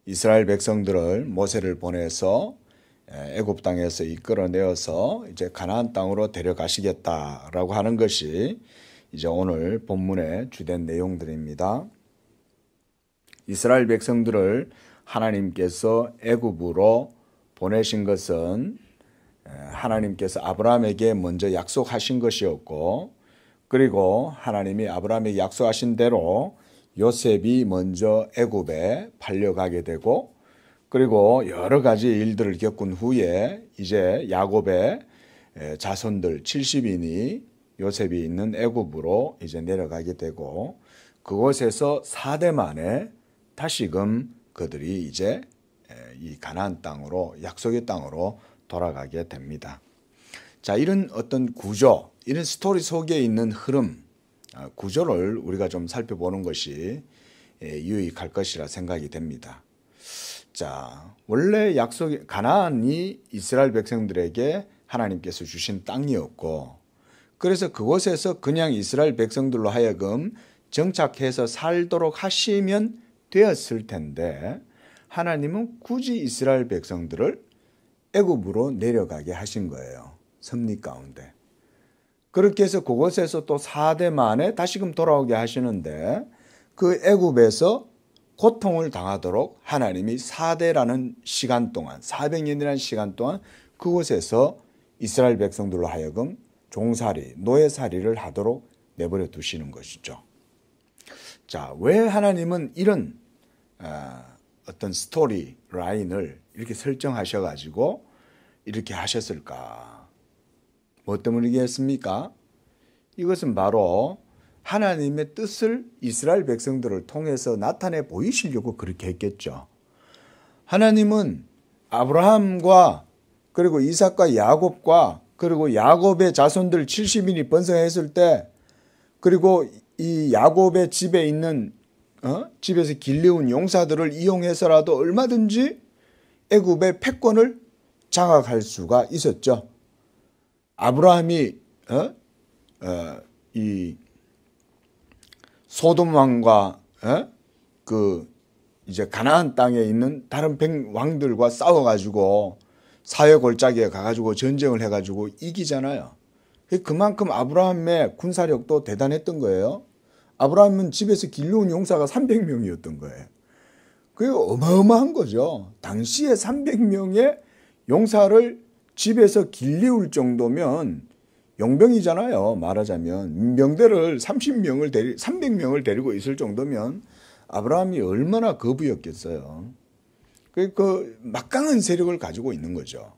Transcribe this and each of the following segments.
이스라엘 백성들을 모세를 보내서 애굽 땅에서 이끌어내어서 이제 가나안 땅으로 데려가시겠다라고 하는 것이 이제 오늘 본문의 주된 내용들입니다. 이스라엘 백성들을 하나님께서 애굽으로 보내신 것은 하나님께서 아브라함에게 먼저 약속하신 것이었고, 그리고 하나님이 아브라함에게 약속하신 대로 요셉이 먼저 애굽에 팔려가게 되고, 그리고 여러 가지 일들을 겪은 후에 이제 야곱의 자손들 70인이 요셉이 있는 애굽으로 이제 내려가게 되고, 그곳에서 4대 만에 다시금 그들이 이제 이 가나안 땅으로, 약속의 땅으로 돌아가게 됩니다. 자, 이런 어떤 구조, 이런 스토리 속에 있는 흐름, 구조를 우리가 좀 살펴보는 것이 유익할 것이라 생각이 됩니다. 자, 원래 가나안이 이스라엘 백성들에게 하나님께서 주신 땅이었고, 그래서 그곳에서 그냥 이스라엘 백성들로 하여금 정착해서 살도록 하시면 되었을 텐데, 하나님은 굳이 이스라엘 백성들을 애굽으로 내려가게 하신 거예요. 섭리 가운데. 그렇게 해서 그곳에서 또 4대 만에 다시금 돌아오게 하시는데, 그 애굽에서 고통을 당하도록 하나님이 4대라는 시간 동안, 400년이라는 시간 동안 그곳에서 이스라엘 백성들로 하여금 종살이, 노예살이를 하도록 내버려 두시는 것이죠. 자, 왜 하나님은 이런 어떤 스토리 라인을 이렇게 설정하셔가지고 이렇게 하셨을까? 뭐 때문이겠습니까? 이것은 바로 하나님의 뜻을 이스라엘 백성들을 통해서 나타내 보이시려고 그렇게 했겠죠. 하나님은 아브라함과 그리고 이삭과 야곱과 그리고 야곱의 자손들 70인이 번성했을 때, 그리고 이 야곱의 집에 있는 집에서 길리운 용사들을 이용해서라도 얼마든지 애굽의 패권을 장악할 수가 있었죠. 아브라함이 이 소돔 왕과 그 이제 가나안 땅에 있는 다른 왕들과 싸워가지고 사회 골짜기에 가가지고 전쟁을 해가지고 이기잖아요. 그만큼 아브라함의 군사력도 대단했던 거예요. 아브라함은 집에서 길러온 용사가 300명이었던 거예요. 그게 어마어마한 거죠. 당시에 300명의 용사를 집에서 길리울 정도면 용병이잖아요. 말하자면 민병대를 300명을 데리고 있을 정도면 아브라함이 얼마나 거부였겠어요. 그 막강한 세력을 가지고 있는 거죠.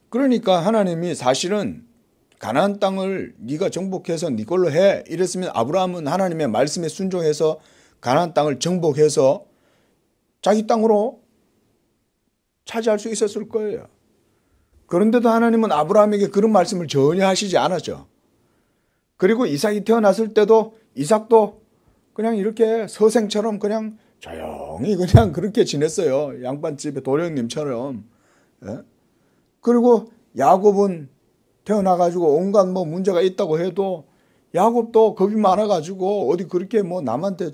그러니까 하나님이 사실은 가나안 땅을 네가 정복해서 네 걸로 해 이랬으면 아브라함은 하나님의 말씀에 순종해서 가나안 땅을 정복해서 자기 땅으로 차지할 수 있었을 거예요. 그런데도 하나님은 아브라함에게 그런 말씀을 전혀 하시지 않았죠. 그리고 이삭이 태어났을 때도 이삭도 그냥 이렇게 서생처럼 그냥 조용히 그냥 그렇게 지냈어요. 양반집의 도령님처럼. 그리고 야곱은 태어나가지고 온갖 뭐 문제가 있다고 해도 야곱도 겁이 많아가지고 어디 그렇게 뭐 남한테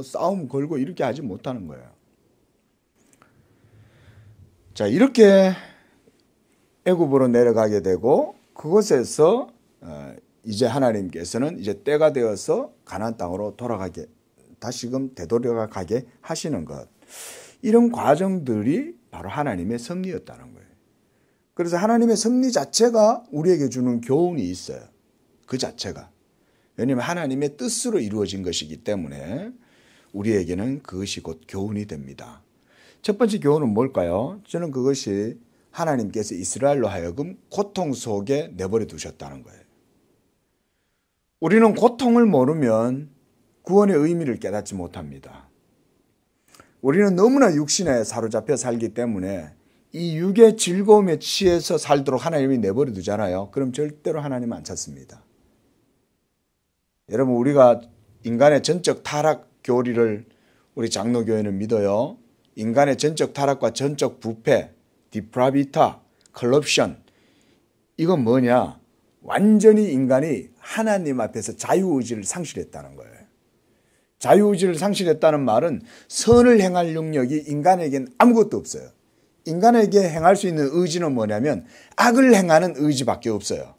싸움 걸고 이렇게 하지 못하는 거예요. 자, 이렇게 애굽으로 내려가게 되고 그곳에서 이제 하나님께서는 이제 때가 되어서 가나안 땅으로 다시금 되돌아가게 하시는 것. 이런 과정들이 바로 하나님의 섭리였다는 거예요. 그래서 하나님의 섭리 자체가 우리에게 주는 교훈이 있어요. 그 자체가. 왜냐하면 하나님의 뜻으로 이루어진 것이기 때문에 우리에게는 그것이 곧 교훈이 됩니다. 첫 번째 교훈은 뭘까요? 저는 그것이 하나님께서 이스라엘로 하여금 고통 속에 내버려 두셨다는 거예요. 우리는 고통을 모르면 구원의 의미를 깨닫지 못합니다. 우리는 너무나 육신에 사로잡혀 살기 때문에 이 육의 즐거움에 취해서 살도록 하나님이 내버려 두잖아요. 그럼 절대로 하나님 안 찾습니다. 여러분, 우리가 인간의 전적 타락 교리를 우리 장로교회는 믿어요. 인간의 전적 타락과 전적 부패, 디프라비타, 컬럽션, 이건 뭐냐? 완전히 인간이 하나님 앞에서 자유의지를 상실했다는 거예요. 자유의지를 상실했다는 말은 선을 행할 능력이 인간에겐 아무것도 없어요. 인간에게 행할 수 있는 의지는 뭐냐면 악을 행하는 의지밖에 없어요.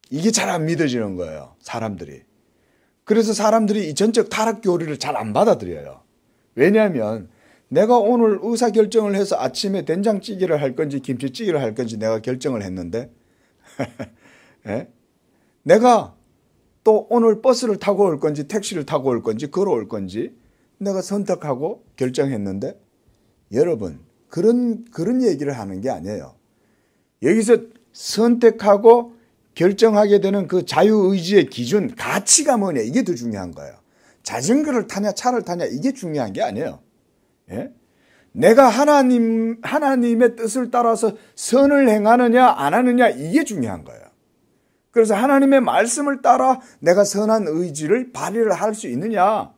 이게 잘 안 믿어지는 거예요, 사람들이. 그래서 사람들이 이 전적 타락 교리를 잘 안 받아들여요. 왜냐하면 내가 오늘 의사결정을 해서 아침에 된장찌개를 할 건지 김치찌개를 할 건지 내가 결정을 했는데 예? 내가 또 오늘 버스를 타고 올 건지 택시를 타고 올 건지 걸어올 건지 내가 선택하고 결정했는데 여러분 그런 얘기를 하는 게 아니에요. 여기서 선택하고 결정하게 되는 그 자유의지의 기준, 가치가 뭐냐 이게 더 중요한 거예요. 자전거를 타냐 차를 타냐 이게 중요한 게 아니에요. 예? 내가 하나님의 뜻을 따라서 선을 행하느냐 안 하느냐 이게 중요한 거예요. 그래서 하나님의 말씀을 따라 내가 선한 의지를 발휘를 할 수 있느냐.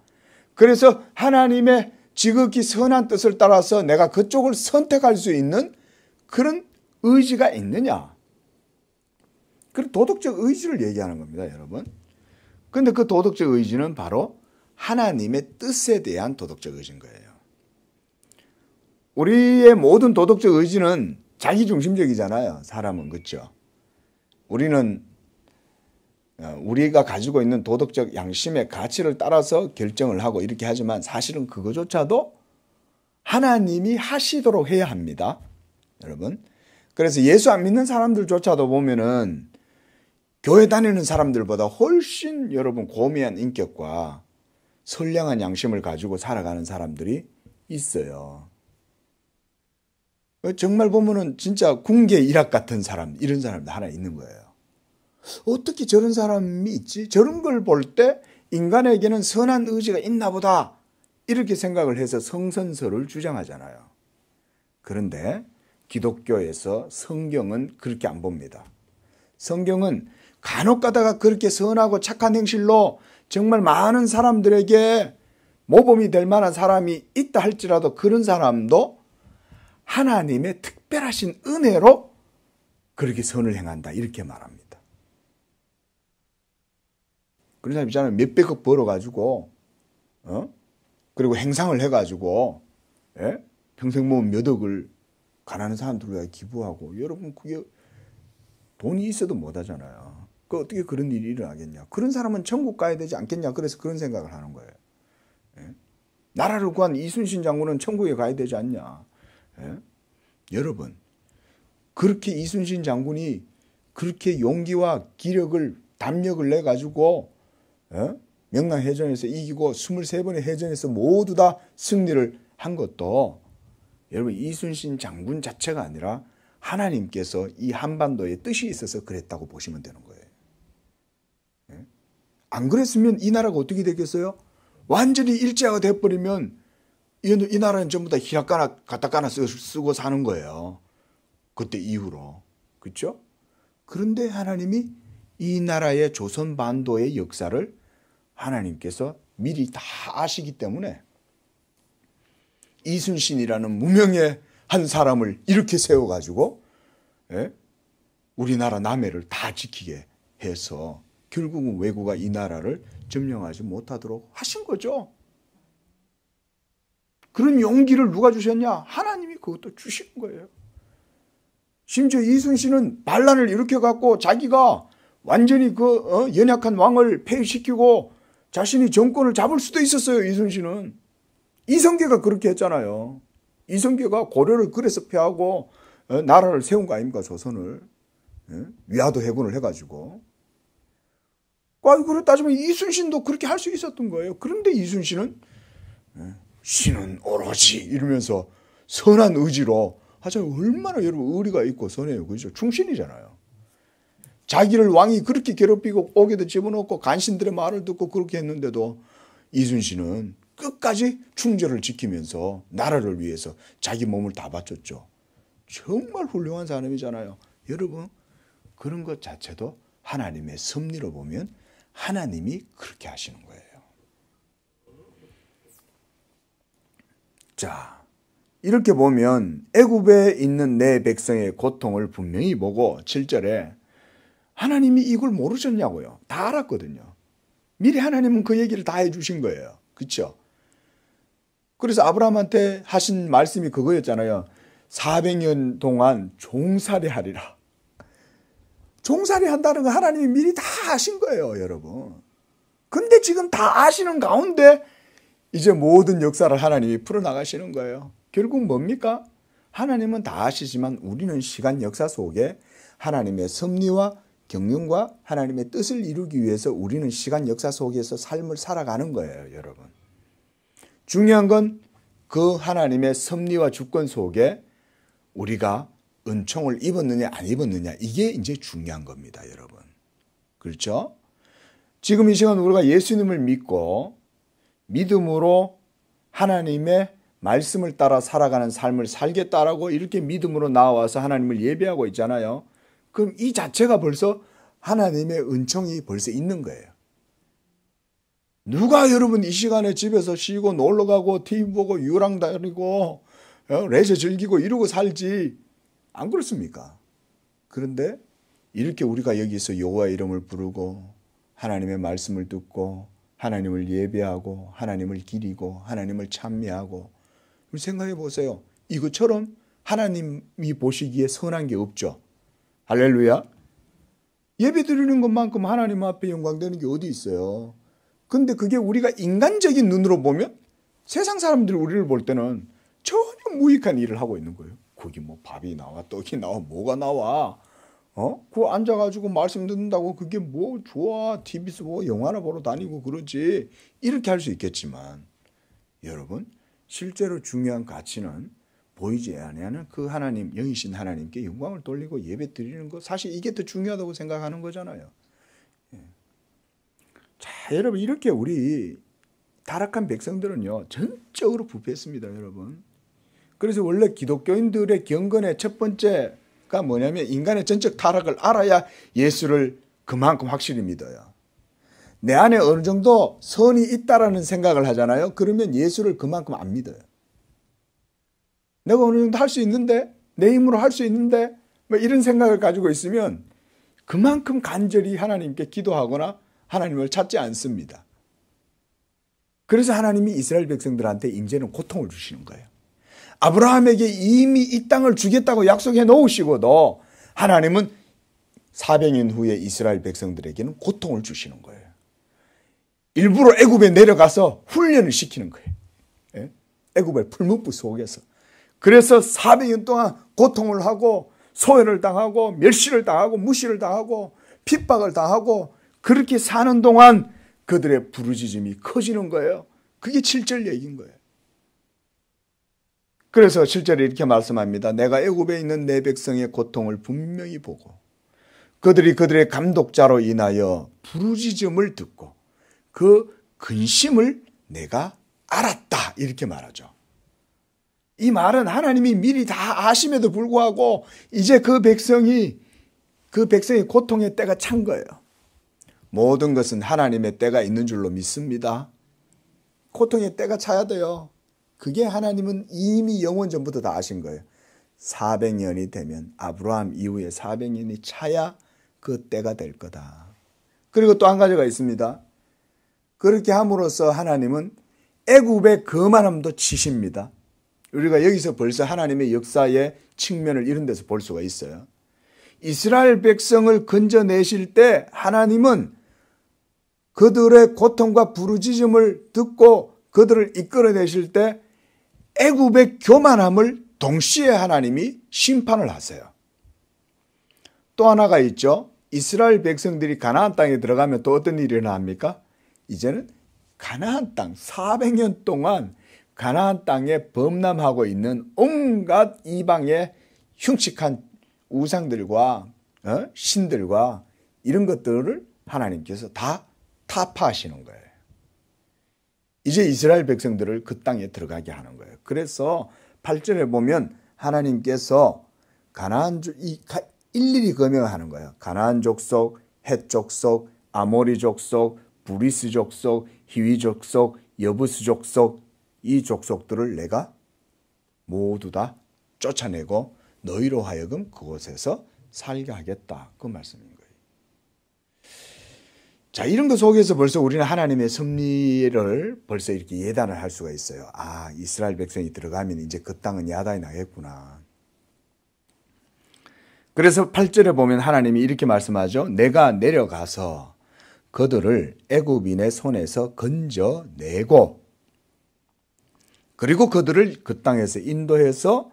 그래서 하나님의 지극히 선한 뜻을 따라서 내가 그쪽을 선택할 수 있는 그런 의지가 있느냐. 그 도덕적 의지를 얘기하는 겁니다, 여러분. 그런데 그 도덕적 의지는 바로 하나님의 뜻에 대한 도덕적 의지인 거예요. 우리의 모든 도덕적 의지는 자기중심적이잖아요. 사람은. 그렇죠? 우리는 우리가 가지고 있는 도덕적 양심의 가치를 따라서 결정을 하고 이렇게 하지만 사실은 그거조차도 하나님이 하시도록 해야 합니다. 여러분. 그래서 예수 안 믿는 사람들조차도 보면은 교회 다니는 사람들보다 훨씬 여러분 고미한 인격과 선량한 양심을 가지고 살아가는 사람들이 있어요. 정말 보면은 진짜 궁계 일학 같은 사람, 이런 사람도 하나 있는 거예요. 어떻게 저런 사람이 있지? 저런 걸 볼 때 인간에게는 선한 의지가 있나 보다. 이렇게 생각을 해서 성선설을 주장하잖아요. 그런데 기독교에서 성경은 그렇게 안 봅니다. 성경은 간혹 가다가 그렇게 선하고 착한 행실로 정말 많은 사람들에게 모범이 될 만한 사람이 있다 할지라도 그런 사람도 하나님의 특별하신 은혜로 그렇게 선을 행한다 이렇게 말합니다. 그런 사람 있잖아요. 몇백억 벌어가지고 그리고 행상을 해가지고 평생 모은 몇 억을 가난한 사람들에게 기부하고 여러분 그게 돈이 있어도 못하잖아요. 그 어떻게 그런 일이 일어나겠냐. 그런 사람은 천국 가야 되지 않겠냐. 그래서 그런 생각을 하는 거예요. 나라를 구한 이순신 장군은 천국에 가야 되지 않냐. 여러분 그렇게 이순신 장군이 그렇게 용기와 기력을 담력을 내가지고 명랑해전에서 이기고 23번의 해전에서 모두 다 승리를 한 것도 여러분 이순신 장군 자체가 아니라 하나님께서 이 한반도에 뜻이 있어서 그랬다고 보시면 되는 거예요. 안 그랬으면 이 나라가 어떻게 되겠어요? 완전히 일제화가 돼버리면 이 나라는 전부 다 히라가나 가타카나 쓰고 사는 거예요. 그때 이후로. 그렇죠? 그런데 하나님이 이 나라의 조선 반도의 역사를 하나님께서 미리 다 아시기 때문에 이순신이라는 무명의 한 사람을 이렇게 세워가지고 우리나라 남해를 다 지키게 해서 결국은 왜구가 이 나라를 점령하지 못하도록 하신 거죠. 그런 용기를 누가 주셨냐? 하나님이 그것도 주신 거예요. 심지어 이순신은 반란을 일으켜갖고 자기가 완전히 연약한 왕을 폐위시키고 자신이 정권을 잡을 수도 있었어요. 이순신은. 이성계가 그렇게 했잖아요. 이성계가 고려를 그래서 폐하고 나라를 세운 거 아닙니까? 조선을. 위화도 해군을 해가지고. 그걸 따지면 이순신도 그렇게 할 수 있었던 거예요. 그런데 이순신은 신은 오로지 이러면서 선한 의지로 하자. 얼마나 여러분 의리가 있고 선해요. 그죠? 충신이잖아요. 자기를 왕이 그렇게 괴롭히고 옥에도 집어넣고 간신들의 말을 듣고 그렇게 했는데도 이순신은 끝까지 충절을 지키면서 나라를 위해서 자기 몸을 다 바쳤죠. 정말 훌륭한 사람이잖아요. 여러분 그런 것 자체도 하나님의 섭리로 보면 하나님이 그렇게 하시는 거예요. 자, 이렇게 보면 애굽에 있는 내 백성의 고통을 분명히 보고 7절에 하나님이 이걸 모르셨냐고요. 다 알았거든요. 미리 하나님은 그 얘기를 다 해주신 거예요. 그렇죠? 그래서 아브라함한테 하신 말씀이 그거였잖아요. 400년 동안 종살이 하리라. 종살이 한다는 거 하나님이 미리 다 아신 거예요, 여러분. 근데 지금 다 아시는 가운데 이제 모든 역사를 하나님이 풀어나가시는 거예요. 결국 뭡니까? 하나님은 다 아시지만 우리는 시간 역사 속에 하나님의 섭리와 경륜과 하나님의 뜻을 이루기 위해서 우리는 시간 역사 속에서 삶을 살아가는 거예요, 여러분. 중요한 건 그 하나님의 섭리와 주권 속에 우리가 은총을 입었느냐 안 입었느냐, 이게 이제 중요한 겁니다, 여러분. 그렇죠? 지금 이 시간 우리가 예수님을 믿고 믿음으로 하나님의 말씀을 따라 살아가는 삶을 살겠다라고 이렇게 믿음으로 나와서 하나님을 예배하고 있잖아요. 그럼 이 자체가 벌써 하나님의 은총이 벌써 있는 거예요. 누가 여러분 이 시간에 집에서 쉬고 놀러가고 TV 보고 유랑 다니고 레저 즐기고 이러고 살지 안 그렇습니까? 그런데 이렇게 우리가 여기서 여호와의 이름을 부르고 하나님의 말씀을 듣고 하나님을 예배하고 하나님을 기리고 하나님을 찬미하고, 생각해 보세요. 이것처럼 하나님이 보시기에 선한 게 없죠. 할렐루야. 예배 드리는 것만큼 하나님 앞에 영광되는 게 어디 있어요. 근데 그게 우리가 인간적인 눈으로 보면 세상 사람들이 우리를 볼 때는 전혀 무익한 일을 하고 있는 거예요. 거기 뭐 밥이 나와 떡이 나와 뭐가 나와, 그거 앉아가지고 말씀 듣는다고 그게 뭐 좋아, TV에서 뭐 영화나 보러 다니고 그러지, 이렇게 할 수 있겠지만 여러분, 실제로 중요한 가치는 보이지 않는 그 하나님, 영이신 하나님께 영광을 돌리고 예배 드리는 것, 사실 이게 더 중요하다고 생각하는 거잖아요. 자, 여러분, 이렇게 우리 타락한 백성들은요 전적으로 부패했습니다, 여러분. 그래서 원래 기독교인들의 경건의 첫 번째가 뭐냐면 인간의 전적 타락을 알아야 예수를 그만큼 확실히 믿어요. 내 안에 어느 정도 선이 있다라는 생각을 하잖아요. 그러면 예수를 그만큼 안 믿어요. 내가 어느 정도 할 수 있는데, 내 힘으로 할 수 있는데, 뭐 이런 생각을 가지고 있으면 그만큼 간절히 하나님께 기도하거나 하나님을 찾지 않습니다. 그래서 하나님이 이스라엘 백성들한테 이제는 고통을 주시는 거예요. 아브라함에게 이미 이 땅을 주겠다고 약속해 놓으시고도 하나님은 400년 후에 이스라엘 백성들에게는 고통을 주시는 거예요. 일부러 애굽에 내려가서 훈련을 시키는 거예요. 애굽의 풀무불 속에서. 그래서 400년 동안 고통을 하고 소외를 당하고 멸시를 당하고 무시를 당하고 핍박을 당하고 그렇게 사는 동안 그들의 부르짖음이 커지는 거예요. 그게 7절 얘기인 거예요. 그래서 7절에 이렇게 말씀합니다. 내가 애굽에 있는 내 백성의 고통을 분명히 보고 그들이 그들의 감독자로 인하여 부르짖음을 듣고 그 근심을 내가 알았다, 이렇게 말하죠. 이 말은 하나님이 미리 다 아심에도 불구하고 이제 그 백성의 고통의 때가 찬 거예요. 모든 것은 하나님의 때가 있는 줄로 믿습니다. 고통의 때가 차야 돼요. 그게 하나님은 이미 영원 전부터 다 아신 거예요. 400년이 되면, 아브라함 이후에 400년이 차야 그 때가 될 거다. 그리고 또 한 가지가 있습니다. 그렇게 함으로써 하나님은 애굽의 거만함도 치십니다. 우리가 여기서 벌써 하나님의 역사의 측면을 이런 데서 볼 수가 있어요. 이스라엘 백성을 건져내실 때 하나님은 그들의 고통과 부르짖음을 듣고 그들을 이끌어내실 때 애굽의 교만함을 동시에 하나님이 심판을 하세요. 또 하나가 있죠. 이스라엘 백성들이 가나안 땅에 들어가면 또 어떤 일이 일어납니까? 이제는 가나안 땅 400년 동안 가나안 땅에 범람하고 있는 온갖 이방의 흉측한 우상들과 신들과 이런 것들을 하나님께서 다 타파하시는 거예요. 이제 이스라엘 백성들을 그 땅에 들어가게 하는 거예요. 그래서 8절에 보면 하나님께서 일일이 거명하는 거예요. 가나안 족속, 헷 족속, 아모리 족속, 브리스 족속, 히위 족속, 여부스 족속, 이 족속들을 내가 모두 다 쫓아내고 너희로 하여금 그곳에서 살게 하겠다, 그 말씀인 거예요. 자, 이런 것 속에서 벌써 우리는 하나님의 섭리를 벌써 이렇게 예단을 할 수가 있어요. 아, 이스라엘 백성이 들어가면 이제 그 땅은 야단이 나겠구나. 그래서 8절에 보면 하나님이 이렇게 말씀하죠. 내가 내려가서 그들을 애굽인의 손에서 건져내고 그리고 그들을 그 땅에서 인도해서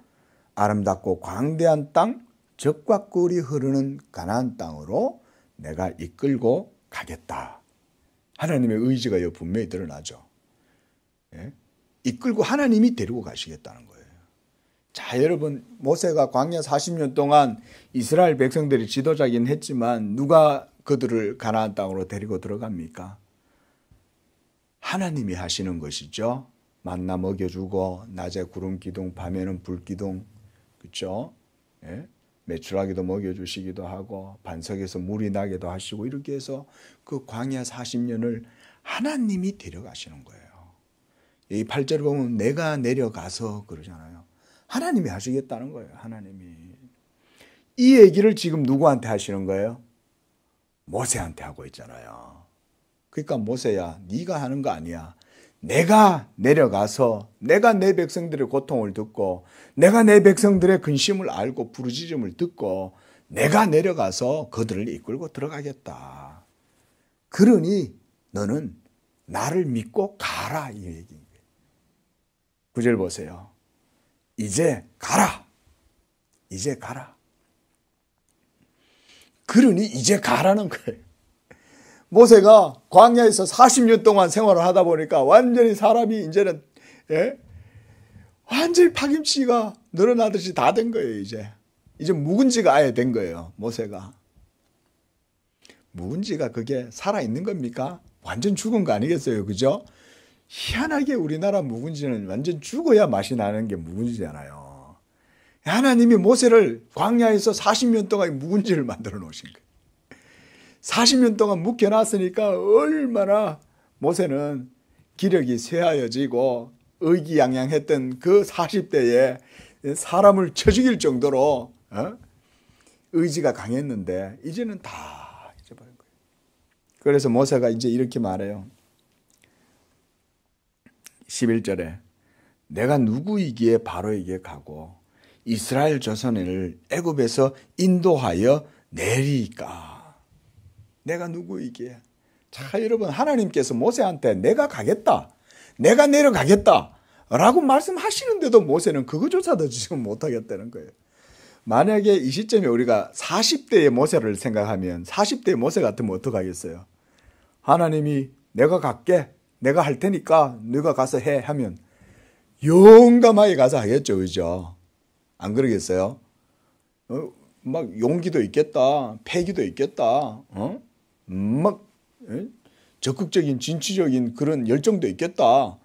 아름답고 광대한 땅, 젖과 꿀이 흐르는 가나안 땅으로 내가 이끌고 가겠다. 하나님의 의지가 분명히 드러나죠. 예? 이끌고 하나님이 데리고 가시겠다는 거예요. 자, 여러분, 모세가 광야 40년 동안 이스라엘 백성들이 지도자긴 했지만 누가 그들을 가나안 땅으로 데리고 들어갑니까? 하나님이 하시는 것이죠. 만나 먹여주고 낮에 구름 기둥, 밤에는 불 기둥, 그렇죠? 예? 메추라기도 먹여주시기도 하고 반석에서 물이 나게도 하시고 이렇게 해서 그 광야 40년을 하나님이 데려가시는 거예요. 이 8절을 보면 내가 내려가서 그러잖아요. 하나님이 하시겠다는 거예요. 하나님이. 이 얘기를 지금 누구한테 하시는 거예요? 모세한테 하고 있잖아요. 그러니까 모세야, 네가 하는 거 아니야. 내가 내려가서 내가 내 백성들의 고통을 듣고 내가 내 백성들의 근심을 알고 부르짖음을 듣고 내가 내려가서 그들을 이끌고 들어가겠다. 그러니 너는 나를 믿고 가라, 이 얘기인 거예요. 9절 보세요. 이제 가라. 이제 가라. 그러니 이제 가라는 거예요. 모세가 광야에서 40년 동안 생활을 하다 보니까 완전히 사람이 이제는 완전히 파김치가 늘어나듯이 다 된 거예요. 이제 묵은지가 아예 된 거예요. 모세가. 묵은지가 그게 살아있는 겁니까? 완전 죽은 거 아니겠어요? 그죠? 희한하게 우리나라 묵은지는 완전 죽어야 맛이 나는 게 묵은지잖아요. 하나님이 모세를 광야에서 40년 동안 묵은지를 만들어 놓으신 거예요. 40년 동안 묵혀놨으니까 얼마나 모세는 기력이 쇠하여지고 의기양양했던 그 40대에 사람을 쳐 죽일 정도로 의지가 강했는데 이제는 다 잊어버린 거예요. 그래서 모세가 이제 이렇게 말해요. 11절에 내가 누구이기에 바로에게 가고 이스라엘 자손을 애굽에서 인도하여 내리까. 내가 누구이기에. 자, 여러분, 하나님께서 모세한테 내가 가겠다, 내가 내려가겠다 라고 말씀하시는데도 모세는 그거조차도 지금 못하겠다는 거예요. 만약에 이 시점에 우리가 40대의 모세를 생각하면 40대의 모세 같으면 어떡하겠어요? 하나님이 내가 갈게, 내가 할 테니까 네가 가서 해 하면 용감하게 가서 하겠죠. 그죠? 안 그러겠어요? 막 용기도 있겠다, 패기도 있겠다, 막 적극적인 진취적인 그런 열정도 있겠다.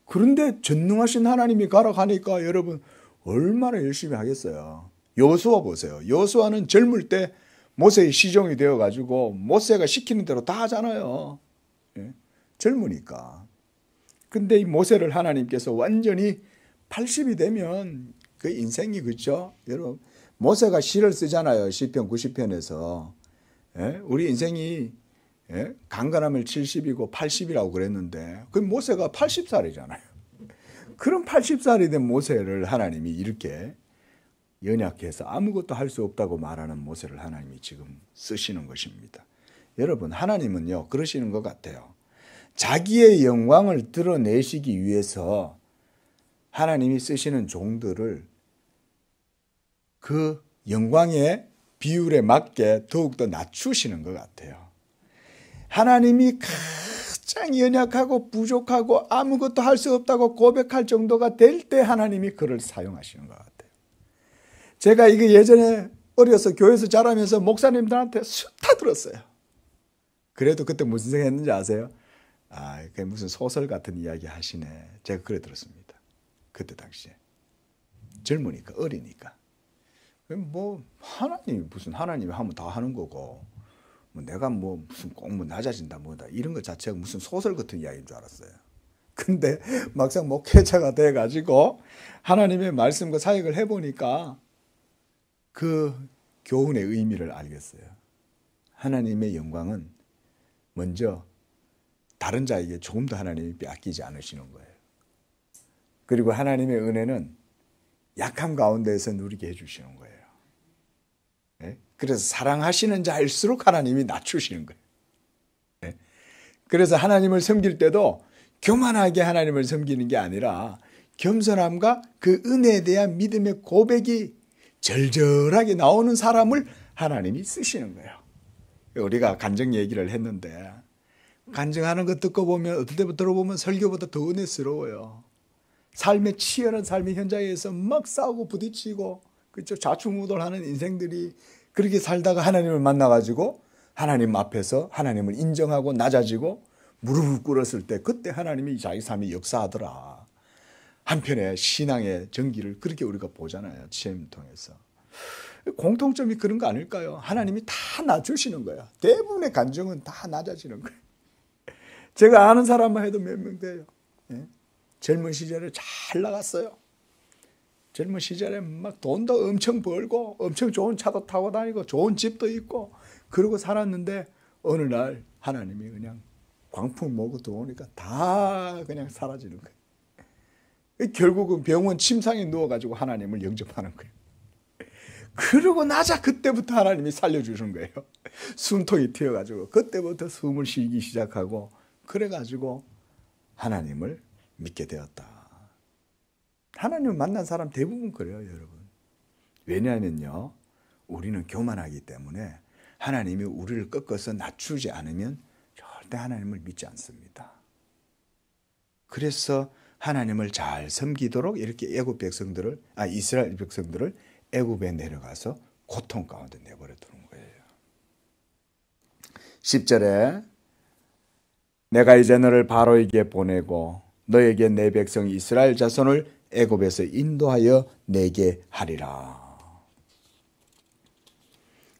그런데 전능하신 하나님이 가라 하니까 여러분 얼마나 열심히 하겠어요. 여호수아 보세요. 여호수아는 젊을 때 모세의 시종이 되어가지고 모세가 시키는 대로 다 하잖아요. 젊으니까. 근데 이 모세를 하나님께서 완전히 80이 되면 그 인생이, 그렇죠? 여러분, 모세가 시를 쓰잖아요. 시편 90편에서. 우리 인생이 강건하면 70이고 80이라고 그랬는데 그 모세가 80살이잖아요. 그런 80살이 된 모세를 하나님이 이렇게 연약해서 아무것도 할 수 없다고 말하는 모세를 하나님이 지금 쓰시는 것입니다. 여러분, 하나님은요 그러시는 것 같아요. 자기의 영광을 드러내시기 위해서 하나님이 쓰시는 종들을 그 영광의 비율에 맞게 더욱더 낮추시는 것 같아요. 하나님이 가장 연약하고 부족하고 아무것도 할 수 없다고 고백할 정도가 될 때 하나님이 그를 사용하시는 것 같아요. 제가 이거 예전에 어려서 교회에서 자라면서 목사님들한테 수다 들었어요. 그래도 그때 무슨 생각했는지 아세요? 아, 그게 무슨 소설 같은 이야기 하시네. 제가 그래 들었습니다. 그때 당시에. 젊으니까, 어리니까. 뭐 하나님이 무슨 하나님이 하면 다 하는 거고 뭐 내가 뭐 무슨 꼭 뭐 낮아진다 뭐다 이런 것 자체가 무슨 소설 같은 이야기인 줄 알았어요. 근데 막상 목회자가 돼가지고 하나님의 말씀과 사역을 해보니까 그 교훈의 의미를 알겠어요. 하나님의 영광은 먼저 다른 자에게 조금 더 하나님이 빼앗기지 않으시는 거예요. 그리고 하나님의 은혜는 약함 가운데에서 누리게 해주시는 거예요. 네? 그래서 사랑하시는 자일수록 하나님이 낮추시는 거예요. 네? 그래서 하나님을 섬길 때도 교만하게 하나님을 섬기는 게 아니라 겸손함과 그 은혜에 대한 믿음의 고백이 절절하게 나오는 사람을 하나님이 쓰시는 거예요. 우리가 간증 얘기를 했는데 간증하는 거 듣고 보면 어떨 때부터 들어보면 설교보다 더 은혜스러워요. 삶의 치열한 삶의 현장에서 막 싸우고 부딪히고 그렇죠? 좌충우돌하는 인생들이 그렇게 살다가 하나님을 만나가지고 하나님 앞에서 하나님을 인정하고 낮아지고 무릎을 꿇었을 때 그때 하나님이 자기 삶에 역사하더라. 한편의 신앙의 전기를 그렇게 우리가 보잖아요. 체험을 통해서. 공통점이 그런 거 아닐까요? 하나님이 다 낮추시는 거예요. 대부분의 간증은 다 낮아지는 거예요. 제가 아는 사람만 해도 몇 명 돼요. 예? 젊은 시절에 잘 나갔어요. 젊은 시절에 막 돈도 엄청 벌고 엄청 좋은 차도 타고 다니고 좋은 집도 있고 그러고 살았는데 어느 날 하나님이 그냥 광풍 몰고 들어오니까 다 그냥 사라지는 거예요. 결국은 병원 침상에 누워가지고 하나님을 영접하는 거예요. 그러고 나자 그때부터 하나님이 살려주신 거예요. 숨통이 튀어가지고 그때부터 숨을 쉬기 시작하고 그래가지고 하나님을 믿게 되었다. 하나님을 만난 사람 대부분 그래요, 여러분. 왜냐하면요, 우리는 교만하기 때문에 하나님이 우리를 꺾어서 낮추지 않으면 절대 하나님을 믿지 않습니다. 그래서 하나님을 잘 섬기도록 이렇게 이스라엘 백성들을 애굽에 내려가서 고통 가운데 내버려 두는 거예요. 10절에 내가 이제 너를 바로에게 보내고 너에게 내 백성 이스라엘 자손을 애굽에서 인도하여 내게 하리라.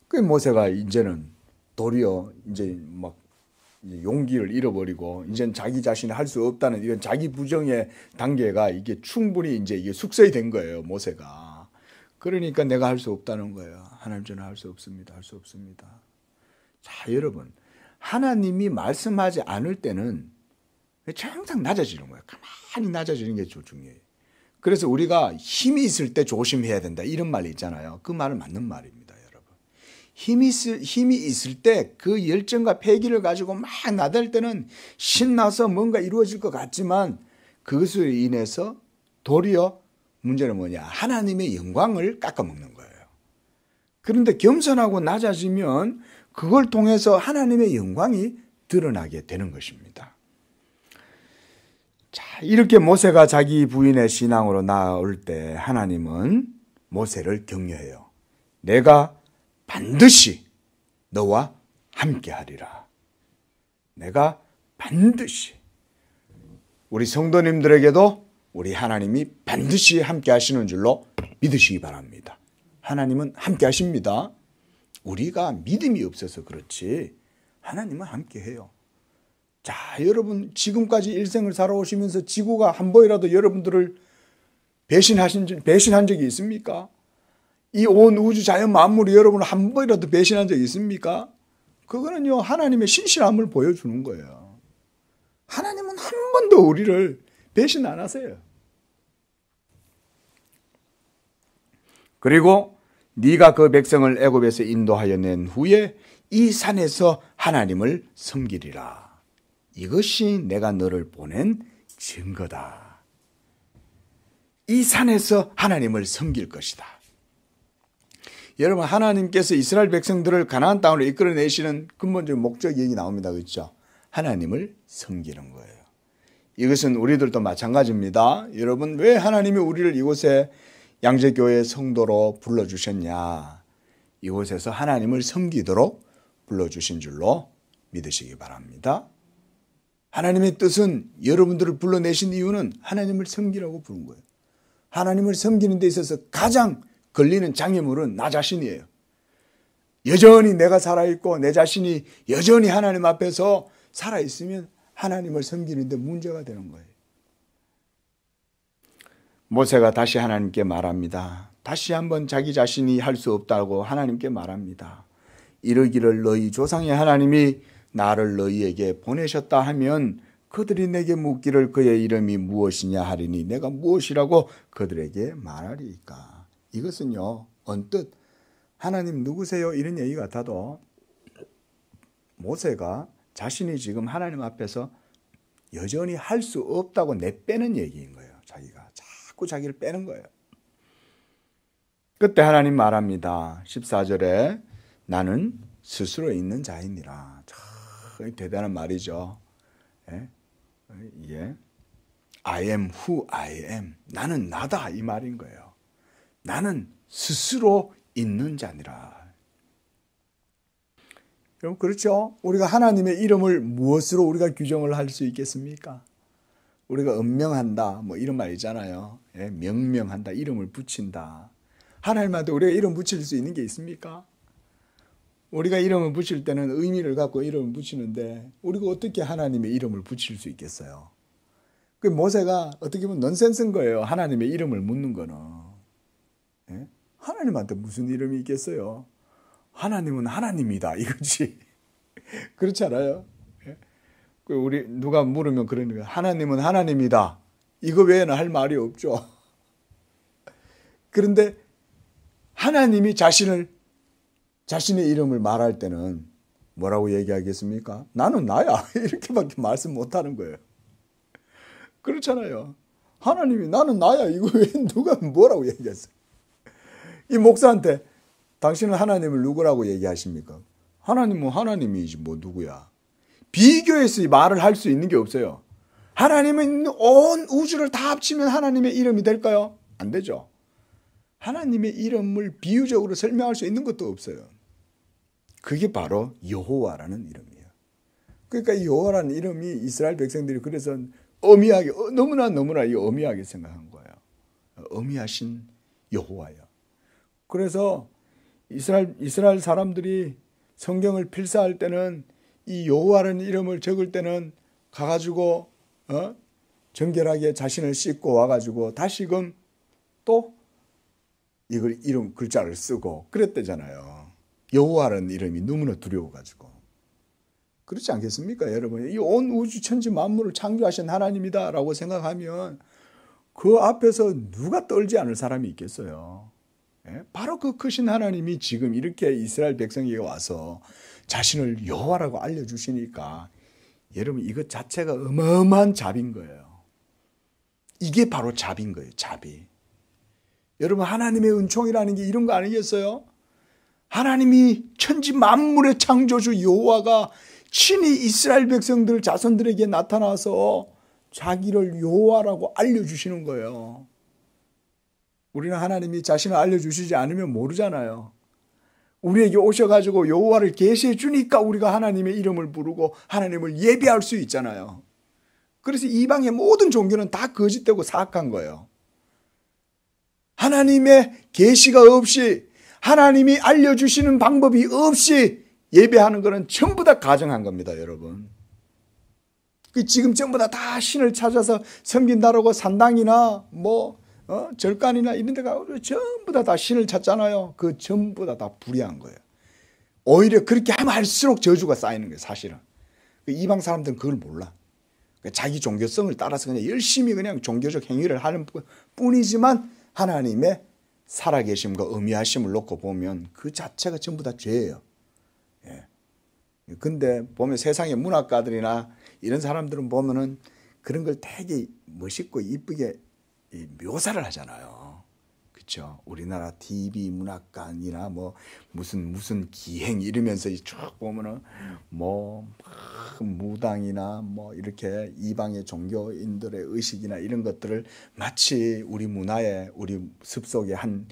그 모세가 이제는 도리어 이제 막 용기를 잃어버리고 이제는 자기 자신이 할 수 없다는 이런 자기 부정의 단계가 이게 충분히 이제 숙성이 된 거예요, 모세가. 그러니까 내가 할 수 없다는 거예요. 하나님 저는 할 수 없습니다. 할 수 없습니다. 자, 여러분. 하나님이 말씀하지 않을 때는 항상 낮아지는 거예요. 가만히 낮아지는 게 중요해요. 그래서 우리가 힘이 있을 때 조심해야 된다. 이런 말이 있잖아요. 그 말은 맞는 말입니다, 여러분. 힘이 있을 때 그 열정과 패기를 가지고 막 나댈 때는 신나서 뭔가 이루어질 것 같지만 그것으로 인해서 도리어 문제는 뭐냐? 하나님의 영광을 깎아먹는 거예요. 그런데 겸손하고 낮아지면 그걸 통해서 하나님의 영광이 드러나게 되는 것입니다. 자, 이렇게 모세가 자기 부인의 신앙으로 나아올 때 하나님은 모세를 격려해요. 내가 반드시 너와 함께하리라. 내가 반드시. 우리 성도님들에게도 우리 하나님이 반드시 함께하시는 줄로 믿으시기 바랍니다. 하나님은 함께하십니다. 우리가 믿음이 없어서 그렇지 하나님은 함께해요. 자, 여러분 지금까지 일생을 살아오시면서 지구가 한 번이라도 여러분들을 배신한 적이 있습니까? 이 온 우주 자연 만물이 여러분을 한 번이라도 배신한 적이 있습니까? 그거는요 하나님의 신실함을 보여주는 거예요. 하나님은 한 번도 우리를 배신 안 하세요. 그리고 네가 그 백성을 애굽에서 인도하여 낸 후에 이 산에서 하나님을 섬기리라. 이것이 내가 너를 보낸 증거다. 이 산에서 하나님을 섬길 것이다. 여러분 하나님께서 이스라엘 백성들을 가나안 땅으로 이끌어내시는 근본적인 목적 얘기 나옵니다. 그렇죠? 하나님을 섬기는 거예요. 이것은 우리들도 마찬가지입니다. 여러분 왜 하나님이 우리를 이곳에 양재교회 성도로 불러주셨냐? 이곳에서 하나님을 섬기도록 불러주신 줄로 믿으시기 바랍니다. 하나님의 뜻은 여러분들을 불러내신 이유는 하나님을 섬기라고 부른 거예요. 하나님을 섬기는 데 있어서 가장 걸리는 장애물은 나 자신이에요. 여전히 내가 살아있고 내 자신이 여전히 하나님 앞에서 살아있으면 하나님을 섬기는 데 문제가 되는 거예요. 모세가 다시 하나님께 말합니다. 다시 한번 자기 자신이 할 수 없다고 하나님께 말합니다. 이르기를 너희 조상의 하나님이 나를 너희에게 보내셨다 하면 그들이 내게 묻기를 그의 이름이 무엇이냐 하리니 내가 무엇이라고 그들에게 말하리이까. 이것은요, 언뜻 하나님 누구세요? 이런 얘기 같아도 모세가 자신이 지금 하나님 앞에서 여전히 할 수 없다고 내빼는 얘기인 거예요. 자기가 자꾸 자기를 빼는 거예요. 그때 하나님 말합니다. 14절에 나는 스스로 있는 자이니라. 참 대단한 말이죠. 예. I am who I am. 나는 나다 이 말인 거예요. 나는 스스로 있는 자니라. 여러분 그렇죠? 우리가 하나님의 이름을 무엇으로 우리가 규정을 할 수 있겠습니까? 우리가 음명한다 뭐 이런 말 있잖아요. 예, 명명한다, 이름을 붙인다. 하나님한테 우리가 이름 붙일 수 있는 게 있습니까? 우리가 이름을 붙일 때는 의미를 갖고 이름을 붙이는데 우리가 어떻게 하나님의 이름을 붙일 수 있겠어요? 그 모세가 어떻게 보면 넌센스인 거예요. 하나님의 이름을 묻는 거는. 예? 하나님한테 무슨 이름이 있겠어요? 하나님은 하나님이다 이거지. 그렇지 않아요? 예? 우리 누가 물으면 그러는 거예요. 하나님은 하나님이다. 이거 외에는 할 말이 없죠. 그런데 하나님이 자신의 이름을 말할 때는 뭐라고 얘기하겠습니까? 나는 나야. 이렇게밖에 말씀 못하는 거예요. 그렇잖아요. 하나님이 나는 나야. 이거 왜 누가 뭐라고 얘기했어요? 이 목사한테 당신은 하나님을 누구라고 얘기하십니까? 하나님은 하나님이지 뭐 누구야. 비교해서 말을 할 수 있는 게 없어요. 하나님은 온 우주를 다 합치면 하나님의 이름이 될까요? 안 되죠. 하나님의 이름을 비유적으로 설명할 수 있는 것도 없어요. 그게 바로 여호와라는 이름이에요. 그러니까 여호와라는 이름이 이스라엘 백성들이 그래서 어미하게 너무나 어미하게 생각한 거예요. 어미하신 여호와요. 그래서 이스라엘 사람들이 성경을 필사할 때는 이 여호와라는 이름을 적을 때는 가가지고 정결하게 자신을 씻고 와가지고 다시금 또 이걸 이름 글자를 쓰고 그랬대잖아요. 여호와라는 이름이 너무나 두려워가지고. 그렇지 않겠습니까, 여러분? 이 온 우주 천지 만물을 창조하신 하나님이다라고 생각하면 그 앞에서 누가 떨지 않을 사람이 있겠어요? 예? 바로 그 크신 하나님이 지금 이렇게 이스라엘 백성에게 와서 자신을 여호와라고 알려주시니까 여러분 이것 자체가 어마어마한 자비인 거예요. 이게 바로 자비인 거예요. 자비. 여러분 하나님의 은총이라는 게 이런 거 아니겠어요? 하나님이 천지 만물의 창조주 여호와가 친히 이스라엘 백성들 자손들에게 나타나서 자기를 여호와라고 알려주시는 거예요. 우리는 하나님이 자신을 알려주시지 않으면 모르잖아요. 우리에게 오셔가지고 여호와를 계시해 주니까 우리가 하나님의 이름을 부르고 하나님을 예배할 수 있잖아요. 그래서 이방의 모든 종교는 다 거짓되고 사악한 거예요. 하나님의 계시가 없이 하나님이 알려주시는 방법이 없이 예배하는 것은 전부 다 가정한 겁니다, 여러분. 지금 전부 다 신을 찾아서 섬긴다라고 산당이나 절간이나 이런 데 가서 전부 다 신을 찾잖아요. 그 전부 다 불의한 거예요. 오히려 그렇게 하면 할수록 저주가 쌓이는 거예요, 사실은. 이방 사람들은 그걸 몰라. 자기 종교성을 따라서 그냥 열심히 그냥 종교적 행위를 하는 뿐이지만 하나님의 살아계심과 의미하심을 놓고 보면 그 자체가 전부 다 죄예요. 예. 근데 보면 세상의 문학가들이나 이런 사람들은 보면은 그런 걸 되게 멋있고 이쁘게 묘사를 하잖아요. 그렇죠? 우리나라 TV 문학관이나 무슨 기행 이러면서 쭉 보면은 무당이나 이렇게 이방의 종교인들의 의식이나 이런 것들을 마치 우리 문화의 우리 습속의 한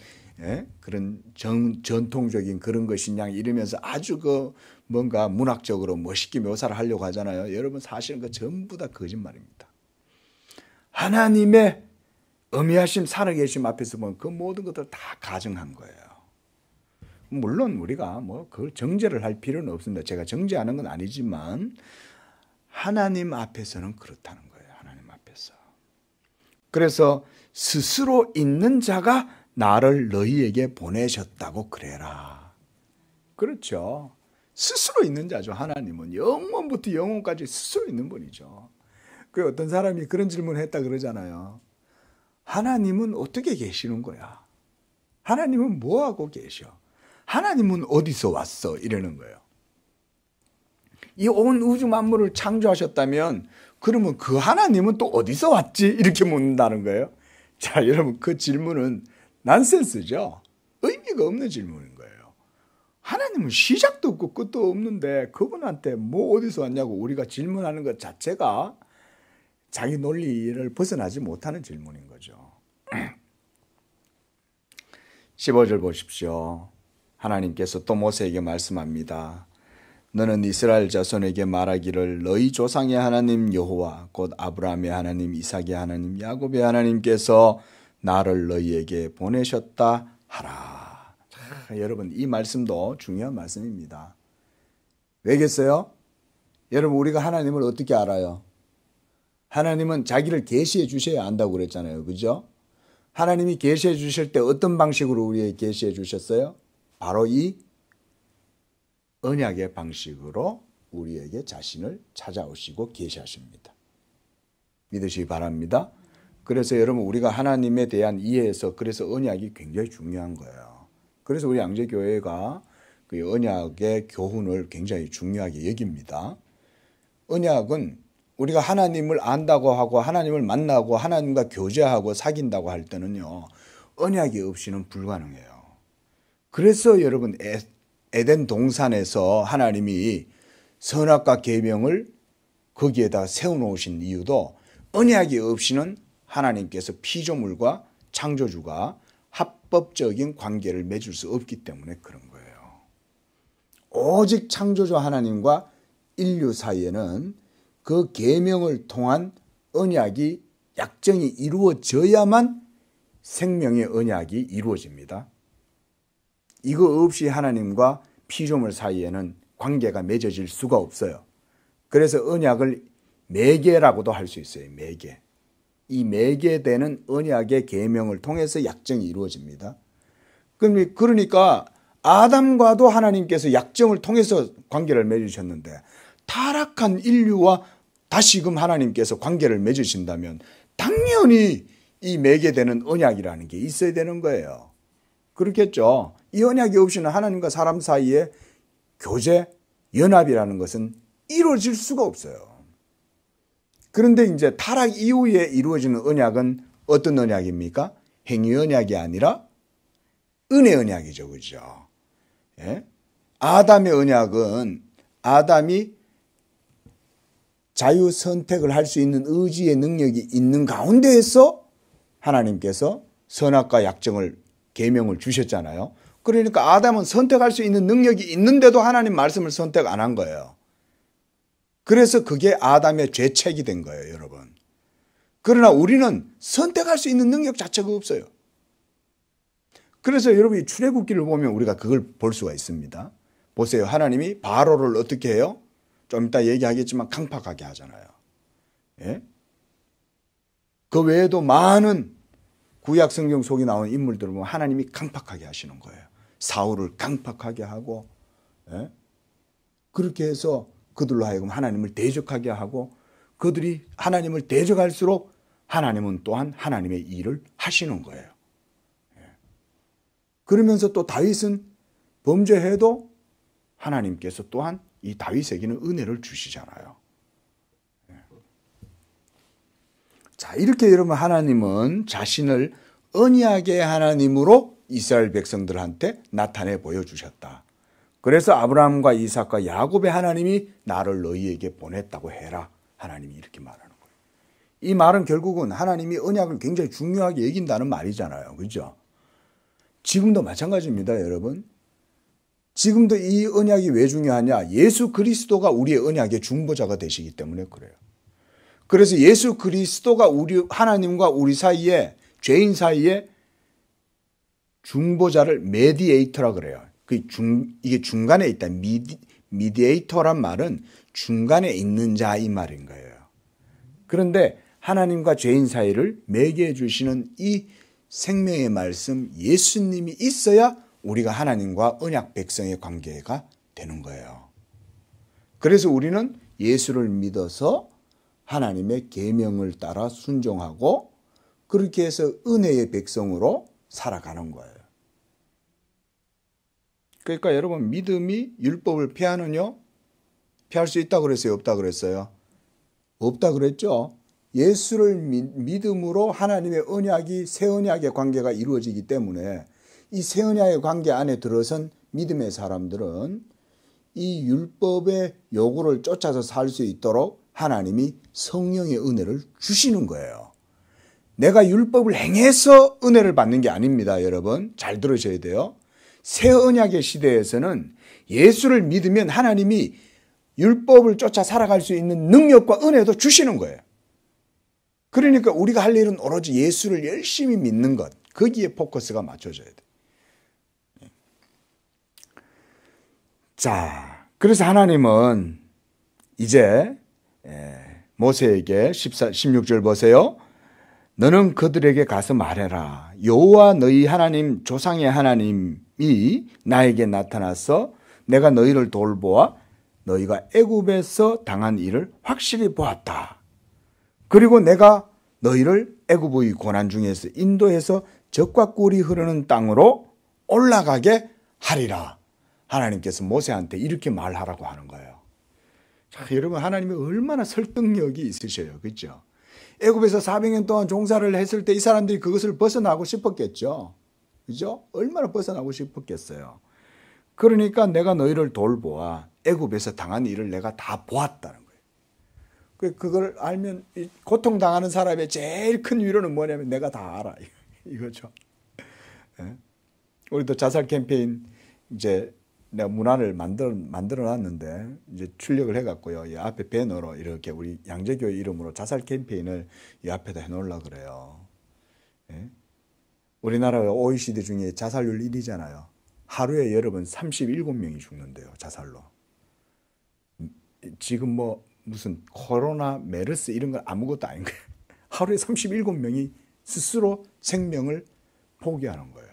그런 전통적인 그런 것이냐 이러면서 아주 뭔가 문학적으로 멋있게 묘사를 하려고 하잖아요. 여러분 사실은 그 전부 다 거짓말입니다. 하나님의 어미하심 살아계심 앞에서 보면 그 모든 것들 다 가정한 거예요. 물론 우리가 그걸 정죄를 할 필요는 없습니다. 제가 정죄하는 건 아니지만 하나님 앞에서는 그렇다는 거예요. 하나님 앞에서. 그래서 스스로 있는 자가 나를 너희에게 보내셨다고 그래라. 그렇죠. 스스로 있는 자죠. 하나님은 영원부터 영원까지 스스로 있는 분이죠. 그 어떤 사람이 그런 질문을 했다 그러잖아요. 하나님은 어떻게 계시는 거야? 하나님은 뭐하고 계셔? 하나님은 어디서 왔어? 이러는 거예요. 이 온 우주 만물을 창조하셨다면 그러면 그 하나님은 또 어디서 왔지? 이렇게 묻는다는 거예요. 자, 여러분, 그 질문은 난센스죠. 의미가 없는 질문인 거예요. 하나님은 시작도 없고 끝도 없는데 그분한테 뭐 어디서 왔냐고 우리가 질문하는 것 자체가 자기 논리를 벗어나지 못하는 질문인 거죠. 15절 보십시오. 하나님께서 또 모세에게 말씀합니다. 너는 이스라엘 자손에게 말하기를 너희 조상의 하나님 여호와 곧 아브라함의 하나님, 이삭의 하나님, 야곱의 하나님께서 나를 너희에게 보내셨다 하라. 자, 여러분, 이 말씀도 중요한 말씀입니다. 왜겠어요? 여러분, 우리가 하나님을 어떻게 알아요? 하나님은 자기를 계시해 주셔야 안다고 그랬잖아요. 그죠? 하나님이 계시해 주실 때 어떤 방식으로 우리에게 계시해 주셨어요? 바로 이 언약의 방식으로 우리에게 자신을 찾아오시고 계시하십니다. 믿으시기 바랍니다. 그래서 여러분, 우리가 하나님에 대한 이해에서 그래서 언약이 굉장히 중요한 거예요. 그래서 우리 양재교회가 그 언약의 교훈을 굉장히 중요하게 여깁니다. 언약은 우리가 하나님을 안다고 하고 하나님을 만나고 하나님과 교제하고 사귄다고 할 때는요, 언약이 없이는 불가능해요. 그래서 여러분, 에덴 동산에서 하나님이 선악과 계명을 거기에다 세워놓으신 이유도 언약이 없이는 하나님께서 피조물과 창조주가 합법적인 관계를 맺을 수 없기 때문에 그런 거예요. 오직 창조주 하나님과 인류 사이에는 그 계명을 통한 언약이 약정이 이루어져야만 생명의 언약이 이루어집니다. 이거 없이 하나님과 피조물 사이에는 관계가 맺어질 수가 없어요. 그래서 언약을 매개라고도 할 수 있어요. 매개. 이 매개되는 언약의 계명을 통해서 약정이 이루어집니다. 그러니까 아담과도 하나님께서 약정을 통해서 관계를 맺으셨는데 타락한 인류와 다시금 하나님께서 관계를 맺으신다면 당연히 이 매개되는 언약이라는 게 있어야 되는 거예요. 그렇겠죠. 이 언약이 없이는 하나님과 사람 사이에 교제, 연합이라는 것은 이루어질 수가 없어요. 그런데 이제 타락 이후에 이루어지는 언약은 어떤 언약입니까? 행위 언약이 아니라 은혜 언약이죠. 그죠? 예? 아담의 언약은 아담이 자유 선택을 할 수 있는 의지의 능력이 있는 가운데에서 하나님께서 선악과 약정을 계명을 주셨잖아요. 그러니까 아담은 선택할 수 있는 능력이 있는데도 하나님 말씀을 선택 안 한 거예요. 그래서 그게 아담의 죄책이 된 거예요, 여러분. 그러나 우리는 선택할 수 있는 능력 자체가 없어요. 그래서 여러분이 출애굽기를 보면 우리가 그걸 볼 수가 있습니다. 보세요. 하나님이 바로를 어떻게 해요? 좀 이따 얘기하겠지만 강팍하게 하잖아요. 예? 그 외에도 많은 구약 성경 속에 나오는 인물들을 보면 하나님이 강팍하게 하시는 거예요. 사울을 강팍하게 하고, 예? 그렇게 해서 그들로 하여금 하나님을 대적하게 하고, 그들이 하나님을 대적할수록 하나님은 또한 하나님의 일을 하시는 거예요. 예. 그러면서 또 다윗은 범죄해도 하나님께서 또한 이 다윗에게는 은혜를 주시잖아요. 예. 자, 이렇게 여러분, 하나님은 자신을 언약의 하나님으로 이스라엘 백성들한테 나타내 보여주셨다. 그래서 아브라함과 이삭과 야곱의 하나님이 나를 너희에게 보냈다고 해라. 하나님이 이렇게 말하는 거예요. 이 말은 결국은 하나님이 언약을 굉장히 중요하게 여긴다는 말이잖아요. 그죠? 지금도 마찬가지입니다, 여러분. 지금도 이 언약이 왜 중요하냐? 예수 그리스도가 우리의 언약의 중보자가 되시기 때문에 그래요. 그래서 예수 그리스도가 우리 하나님과 우리 사이에, 죄인 사이에 중보자를 메디에이터라 그래요. 이게 중간에 있다. 미디에이터란 말은 중간에 있는 자 이 말인 거예요. 그런데 하나님과 죄인 사이를 매개해 주시는 이 생명의 말씀 예수님이 있어야 우리가 하나님과 언약 백성의 관계가 되는 거예요. 그래서 우리는 예수를 믿어서 하나님의 계명을 따라 순종하고 그렇게 해서 은혜의 백성으로 살아가는 거예요. 그러니까 여러분 믿음이 율법을 피하느냐? 피할 수 있다고 그랬어요? 없다고 그랬어요? 없다 그랬죠. 예수를 믿음으로 하나님의 언약이 새 언약의 관계가 이루어지기 때문에 이 새 언약의 관계 안에 들어선 믿음의 사람들은 이 율법의 요구를 쫓아서 살 수 있도록 하나님이 성령의 은혜를 주시는 거예요. 내가 율법을 행해서 은혜를 받는 게 아닙니다. 여러분 잘 들으셔야 돼요. 새 언약의 시대에서는 예수를 믿으면 하나님이 율법을 쫓아 살아갈 수 있는 능력과 은혜도 주시는 거예요. 그러니까 우리가 할 일은 오로지 예수를 열심히 믿는 것, 거기에 포커스가 맞춰져야 돼요. 자, 그래서 하나님은 이제 모세에게 16절 보세요. 너는 그들에게 가서 말해라. 여호와 너희 하나님 조상의 하나님이 나에게 나타나서 내가 너희를 돌보아 너희가 애굽에서 당한 일을 확실히 보았다. 그리고 내가 너희를 애굽의 고난 중에서 인도해서 젖과 꿀이 흐르는 땅으로 올라가게 하리라. 하나님께서 모세한테 이렇게 말하라고 하는 거예요. 자, 여러분 하나님이 얼마나 설득력이 있으셔요. 그렇죠? 애굽에서 400년 동안 종사를 했을 때 이 사람들이 그것을 벗어나고 싶었겠죠. 그죠? 얼마나 벗어나고 싶었겠어요. 그러니까 내가 너희를 돌보아 애굽에서 당한 일을 내가 다 보았다는 거예요. 그걸 알면 고통당하는 사람의 제일 큰 위로는 뭐냐면 내가 다 알아. 이거죠. 우리도 자살 캠페인 이제 내가 문화를 만들어 놨는데 이제 출력을 해갖고요. 이 앞에 배너로 이렇게 우리 양재교회 이름으로 자살 캠페인을 이 앞에다 해놓으려고 그래요. 예? 우리나라가 OECD 중에 자살률 1위잖아요. 하루에 여러분 37명이 죽는데요. 자살로. 지금 뭐 무슨 코로나, 메르스 이런 건 아무것도 아닌 거예요. 하루에 37명이 스스로 생명을 포기하는 거예요.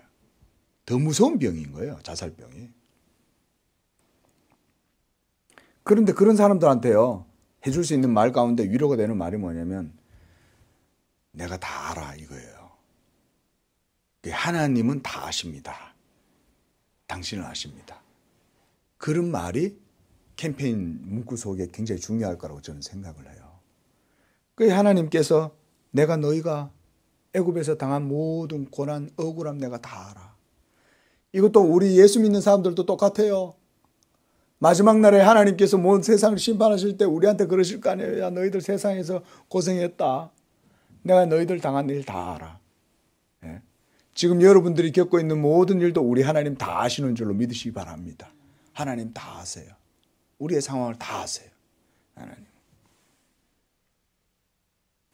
더 무서운 병인 거예요. 자살병이. 그런데 그런 사람들한테요. 해줄 수 있는 말 가운데 위로가 되는 말이 뭐냐면 내가 다 알아 이거예요. 하나님은 다 아십니다. 당신은 아십니다. 그런 말이 캠페인 문구 속에 굉장히 중요할 거라고 저는 생각을 해요. 그 하나님께서 내가 너희가 애굽에서 당한 모든 고난, 억울함 내가 다 알아. 이것도 우리 예수 믿는 사람들도 똑같아요. 마지막 날에 하나님께서 온 세상을 심판하실 때 우리한테 그러실 거 아니에요. 야, 너희들 세상에서 고생했다. 내가 너희들 당한 일 다 알아. 예? 지금 여러분들이 겪고 있는 모든 일도 우리 하나님 다 아시는 줄로 믿으시기 바랍니다. 하나님 다 아세요. 우리의 상황을 다 아세요. 하나님.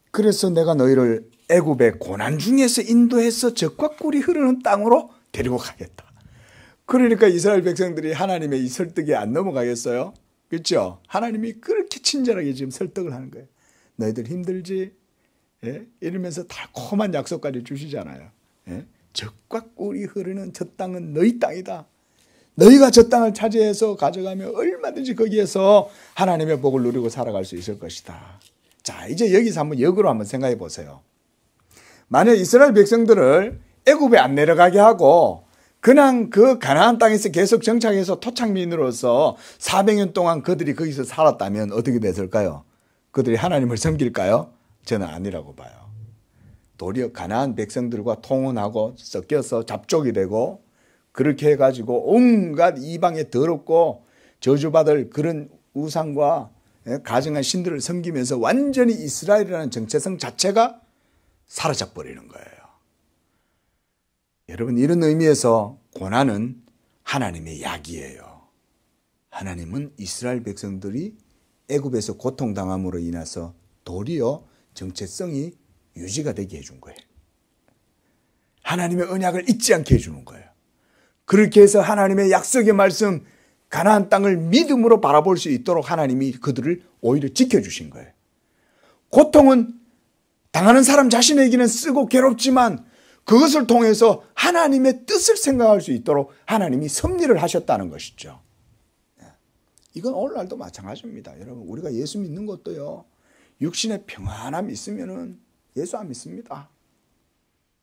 그래서 내가 너희를 애굽의 고난 중에서 인도해서 젖과 꿀이 흐르는 땅으로 데리고 가겠다. 그러니까 이스라엘 백성들이 하나님의 이 설득에 안 넘어가겠어요? 그렇죠? 하나님이 그렇게 친절하게 지금 설득을 하는 거예요. 너희들 힘들지? 예? 이러면서 달콤한 약속까지 주시잖아요. 예? 젖과 꿀이 흐르는 저 땅은 너희 땅이다. 너희가 저 땅을 차지해서 가져가면 얼마든지 거기에서 하나님의 복을 누리고 살아갈 수 있을 것이다. 자, 이제 여기서 한번 역으로 한번 생각해 보세요. 만약 이스라엘 백성들을 애굽에 안 내려가게 하고 그냥 그 가나안 땅에서 계속 정착해서 토착민으로서 400년 동안 그들이 거기서 살았다면 어떻게 됐을까요? 그들이 하나님을 섬길까요? 저는 아니라고 봐요. 도리어 가나안 백성들과 통혼하고 섞여서 잡족이 되고 그렇게 해가지고 온갖 이방에 더럽고 저주받을 그런 우상과 가증한 신들을 섬기면서 완전히 이스라엘이라는 정체성 자체가 사라져버리는 거예요. 여러분 이런 의미에서 고난은 하나님의 약이에요. 하나님은 이스라엘 백성들이 애굽에서 고통당함으로 인해서 도리어 정체성이 유지가 되게 해준 거예요. 하나님의 언약을 잊지 않게 해주는 거예요. 그렇게 해서 하나님의 약속의 말씀 가나안 땅을 믿음으로 바라볼 수 있도록 하나님이 그들을 오히려 지켜주신 거예요. 고통은 당하는 사람 자신에게는 쓰고 괴롭지만 그것을 통해서 하나님의 뜻을 생각할 수 있도록 하나님이 섭리를 하셨다는 것이죠. 이건 오늘날도 마찬가지입니다. 여러분, 우리가 예수 믿는 것도요, 육신의 평안함이 있으면은 예수 안 믿습니다.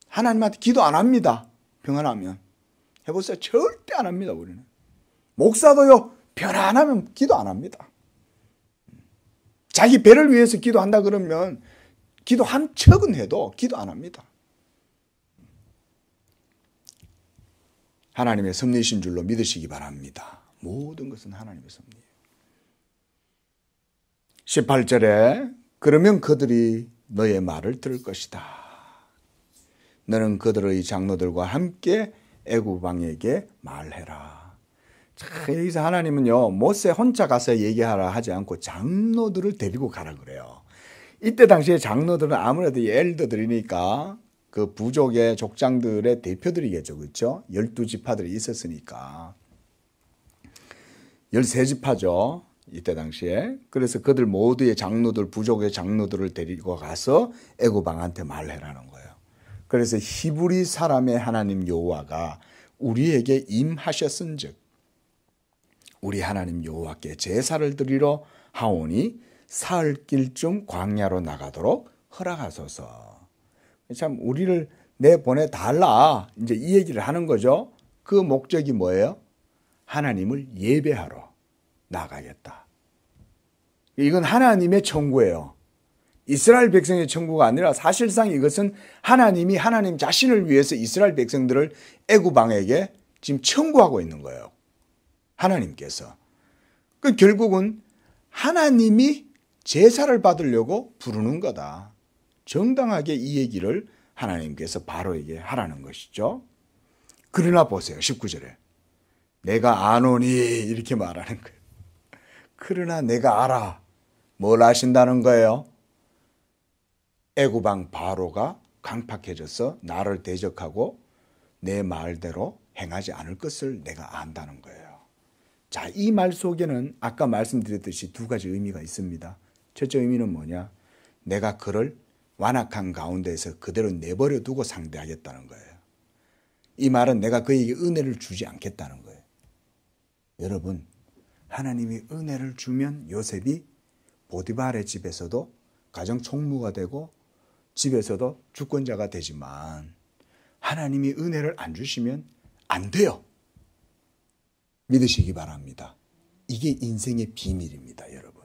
하나님한테 기도 안 합니다. 평안하면. 해보세요. 절대 안 합니다, 우리는. 목사도요, 편안하면 기도 안 합니다. 자기 배를 위해서 기도한다 그러면 기도 한 척은 해도 기도 안 합니다. 하나님의 섭리이신 줄로 믿으시기 바랍니다. 모든 것은 하나님의 섭리예요. 18절에 그러면 그들이 너의 말을 들을 것이다. 너는 그들의 장로들과 함께 애굽 왕에게 말해라. 자, 여기서 하나님은요, 모세 혼자 가서 얘기하라 하지 않고 장로들을 데리고 가라 그래요. 이때 당시에 장로들은 아무래도 엘더들이니까 그 부족의 족장들의 대표들이겠죠. 그렇죠? 12지파들이 있었으니까. 13지파죠. 이때 당시에. 그래서 그들 모두의 장로들, 부족의 장로들을 데리고 가서 애굽 왕한테 말해라는 거예요. 그래서 히브리 사람의 하나님 여호와가 우리에게 임하셨은즉 우리 하나님 여호와께 제사를 드리러 하오니 사흘길쯤 광야로 나가도록 허락하소서. 참 우리를 내보내 달라, 이제 이 얘기를 하는 거죠. 그 목적이 뭐예요? 하나님을 예배하러 나가겠다. 이건 하나님의 청구예요. 이스라엘 백성의 청구가 아니라 사실상 이것은 하나님이 하나님 자신을 위해서 이스라엘 백성들을 애굽 왕에게 지금 청구하고 있는 거예요. 하나님께서. 그 결국은 하나님이 제사를 받으려고 부르는 거다. 정당하게 이 얘기를 하나님께서 바로에게 하라는 것이죠. 그러나 보세요. 19절에. 내가 아노니 이렇게 말하는 거예요. 그러나 내가 알아. 뭘 아신다는 거예요? 애굽 왕 바로가 강팍해져서 나를 대적하고 내 말대로 행하지 않을 것을 내가 안다는 거예요. 자, 이 말 속에는 아까 말씀드렸듯이 두 가지 의미가 있습니다. 첫째 의미는 뭐냐? 내가 그를 완악한 가운데에서 그대로 내버려 두고 상대하겠다는 거예요. 이 말은 내가 그에게 은혜를 주지 않겠다는 거예요. 여러분, 하나님이 은혜를 주면 요셉이 보디발의 집에서도 가정 총무가 되고 집에서도 주권자가 되지만 하나님이 은혜를 안 주시면 안 돼요. 믿으시기 바랍니다. 이게 인생의 비밀입니다, 여러분.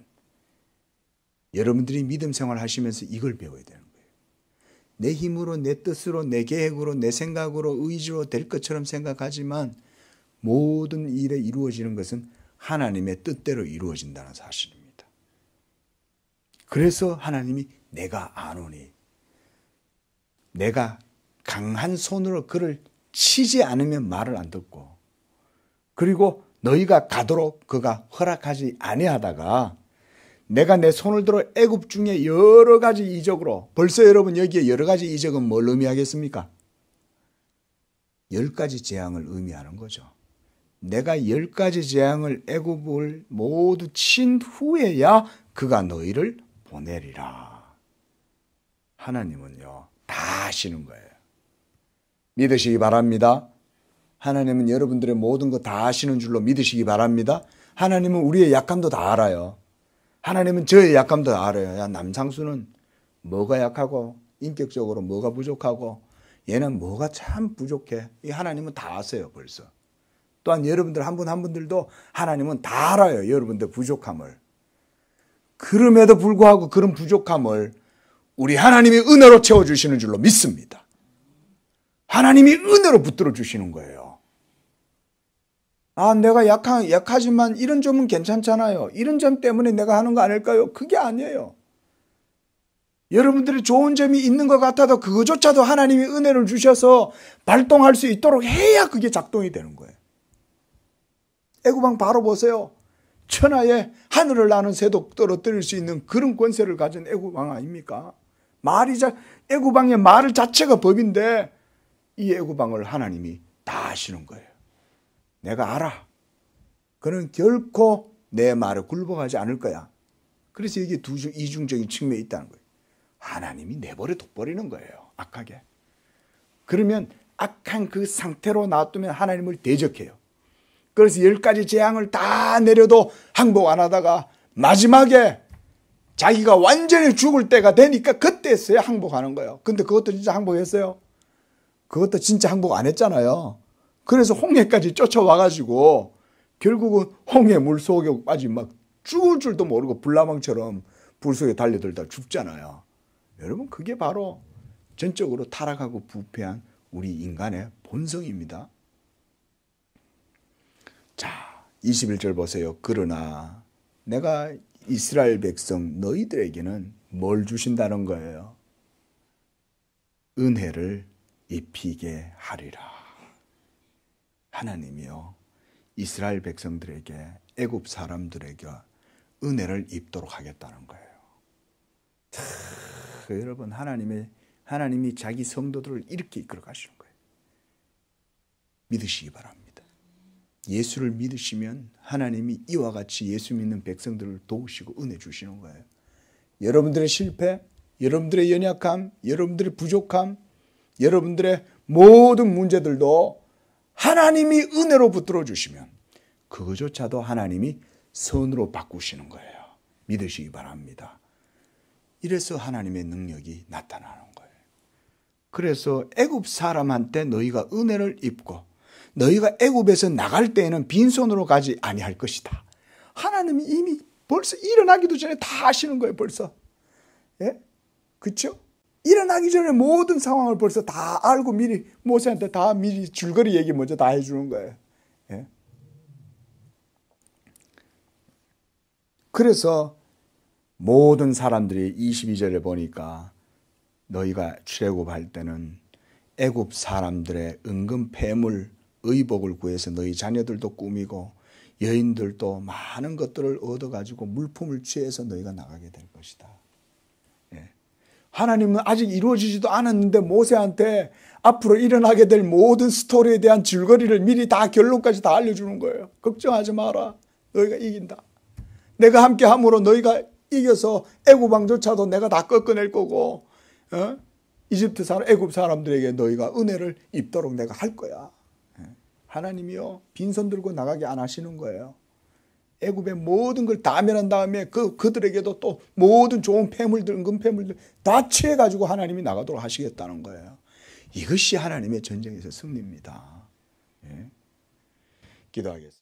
여러분들이 믿음 생활 하시면서 이걸 배워야 되는 거예요. 내 힘으로, 내 뜻으로, 내 계획으로, 내 생각으로, 의지로 될 것처럼 생각하지만 모든 일에 이루어지는 것은 하나님의 뜻대로 이루어진다는 사실입니다. 그래서 하나님이 내가 아노니, 내가 강한 손으로 그를 치지 않으면 말을 안 듣고, 그리고 너희가 가도록 그가 허락하지 아니하다가 내가 내 손을 들어 애굽 중에 여러 가지 이적으로, 벌써 여러분 여기에 여러 가지 이적은 뭘 의미하겠습니까? 10가지 재앙을 의미하는 거죠. 내가 10가지 재앙을 애굽을 모두 친 후에야 그가 너희를 보내리라. 하나님은요, 다 아시는 거예요. 믿으시기 바랍니다. 하나님은 여러분들의 모든 거 다 아시는 줄로 믿으시기 바랍니다. 하나님은 우리의 약함도 다 알아요. 하나님은 저의 약함도 다 알아요. 야, 남상수는 뭐가 약하고 인격적으로 뭐가 부족하고 얘는 뭐가 참 부족해. 이 하나님은 다 아세요, 벌써. 또한 여러분들 한 분 한 분들도 하나님은 다 알아요, 여러분들 부족함을. 그럼에도 불구하고 그런 부족함을 우리 하나님이 은혜로 채워주시는 줄로 믿습니다. 하나님이 은혜로 붙들어 주시는 거예요. 아, 내가 약하지만 이런 점은 괜찮잖아요. 이런 점 때문에 내가 하는 거 아닐까요? 그게 아니에요. 여러분들이 좋은 점이 있는 것 같아도 그거조차도 하나님이 은혜를 주셔서 발동할 수 있도록 해야 그게 작동이 되는 거예요. 애굽왕 바로 보세요. 천하에 하늘을 나는 새도 떨어뜨릴 수 있는 그런 권세를 가진 애굽왕 아닙니까? 애굽왕의 말 자체가 법인데 이 애굽왕을 하나님이 다 아시는 거예요. 내가 알아. 그는 결코 내 말에 굴복하지 않을 거야. 그래서 이게 이중적인 측면이 있다는 거예요. 하나님이 내버려 둬버리는 거예요, 악하게. 그러면 악한 그 상태로 놔두면 하나님을 대적해요. 그래서 10가지 재앙을 다 내려도 항복 안 하다가 마지막에 자기가 완전히 죽을 때가 되니까 그때서야 항복하는 거예요. 근데 그것도 진짜 항복했어요? 그것도 진짜 항복 안 했잖아요. 그래서 홍해까지 쫓아와가지고 결국은 홍해 물 속에 빠지 막 죽을 줄도 모르고 불나방처럼 불 속에 달려들다 죽잖아요. 여러분, 그게 바로 전적으로 타락하고 부패한 우리 인간의 본성입니다. 자, 21절 보세요. 그러나 내가 이스라엘 백성 너희들에게는 뭘 주신다는 거예요? 은혜를 입히게 하리라. 하나님이요, 이스라엘 백성들에게, 애굽 사람들에게 은혜를 입도록 하겠다는 거예요. 여러분, 하나님이 자기 성도들을 이렇게 이끌어 가시는 거예요. 믿으시기 바랍니다. 예수를 믿으시면 하나님이 이와 같이 예수 믿는 백성들을 도우시고 은혜 주시는 거예요. 여러분들의 실패, 여러분들의 연약함, 여러분들의 부족함, 여러분들의 모든 문제들도 하나님이 은혜로 붙들어 주시면 그거조차도 하나님이 선으로 바꾸시는 거예요. 믿으시기 바랍니다. 이래서 하나님의 능력이 나타나는 거예요. 그래서 애굽 사람한테 너희가 은혜를 입고 너희가 애굽에서 나갈 때에는 빈손으로 가지 아니할 것이다. 하나님이 이미 벌써 일어나기도 전에 다 아시는 거예요. 벌써. 예? 그렇죠? 일어나기 전에 모든 상황을 벌써 다 알고 미리 모세한테 다 미리 줄거리 얘기 먼저 다 해주는 거예요. 예? 그래서 모든 사람들이 22절에 보니까 너희가 출애굽할 때는 애굽 사람들의 은금 패물 의복을 구해서 너희 자녀들도 꾸미고 여인들도 많은 것들을 얻어가지고 물품을 취해서 너희가 나가게 될 것이다. 예. 하나님은 아직 이루어지지도 않았는데 모세한테 앞으로 일어나게 될 모든 스토리에 대한 줄거리를 미리 다 결론까지 다 알려주는 거예요. 걱정하지 마라. 너희가 이긴다. 내가 함께 함으로 너희가 이겨서 애굽 왕조차도 내가 다 꺾어낼 거고, 이집트 사람, 애굽 사람들에게 너희가 은혜를 입도록 내가 할 거야. 하나님이요, 빈손 들고 나가게 안 하시는 거예요. 애굽의 모든 걸 다 멸한 다음에 그들에게도 또 모든 좋은 폐물들, 은금 폐물들 다 취해가지고 하나님이 나가도록 하시겠다는 거예요. 이것이 하나님의 전쟁에서 승리입니다. 예. 기도하겠습니다.